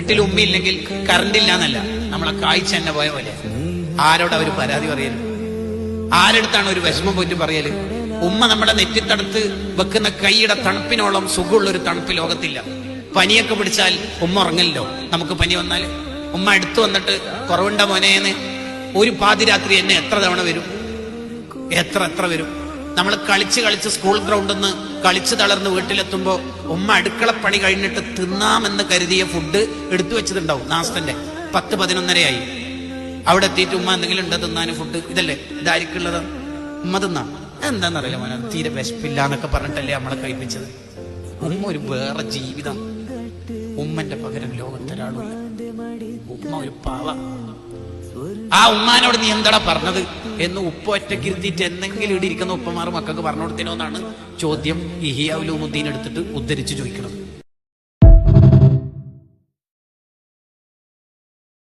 വീട്ടിൽ ഉമ്മയില്ലെങ്കിൽ കറണ്ട് ഇല്ല എന്നല്ല, നമ്മളെ കാഴ്ച തന്നെ പോയ പോലെ. ആരോട് അവര് പരാതി പറയല്? ആരെടുത്താണ് ഒരു വിഷമം പോയിട്ട് പറയല്? ഉമ്മ നമ്മുടെ നെറ്റിത്തടുത്ത് വെക്കുന്ന കൈയുടെ തണുപ്പിനോളം സുഖമുള്ള ഒരു തണുപ്പ് ലോകത്തില്ല. പനിയൊക്കെ പിടിച്ചാൽ ഉമ്മ ഉറങ്ങല്ലോ. നമുക്ക് പനി വന്നാൽ ഉമ്മ അടുത്ത് വന്നിട്ട് കുറവുണ്ട മോനേന്ന് ഒരു പാതിരാത്രി എന്നെ എത്ര തവണ വരും, എത്ര വരും. നമ്മൾ കളിച്ച് സ്കൂൾ ഗ്രൗണ്ടിൽ നിന്ന് കളിച്ച് തളർന്ന് വീട്ടിലെത്തുമ്പോ ഉമ്മ അടുക്കളപ്പണി കഴിഞ്ഞിട്ട് തിന്നാമെന്ന് കരുതിയ ഫുഡ് എടുത്തു വെച്ചതുണ്ടാവും. നാസ്തന്റെ 10-11:30 അവിടെ എത്തിയിട്ട് ഉമ്മ എന്തെങ്കിലും ഉണ്ടോ തിന്നാനും ഫുഡ്? ഇതല്ലേ ഇതായിരിക്കുള്ളത്? ഉമ്മ തിന്നാ എന്താന്നറിയില്ല മോനെ, തീരെ വിശപ്പില്ല എന്നൊക്കെ പറഞ്ഞിട്ടല്ലേ നമ്മളെ കഴിപ്പിച്ചത്. ഉമ്മ ഒരു വേറെ ജീവിതം. ഉമ്മന്റെ പകരം ലോകത്തൊരാളുമില്ല. ഉമ്മ ഒരു പാവ. ആ ഉമ്മാനോട് നീ എന്താടാ പറഞ്ഞത് എന്ന് ഉപ്പ ഒറ്റയ്ക്ക് ഇരുത്തിയിട്ട് എന്തെങ്കിലും ഇവിടെ ഇരിക്കുന്ന ഉപ്പമാർ മക്കൾക്ക് പറഞ്ഞു കൊടുത്തിനോ എന്നാണ് ചോദ്യം. ഇഹിയ ഉലൂമുദ്ദീൻ എടുത്തിട്ട് ഉദ്ധരിച്ച് ചോദിക്കണം.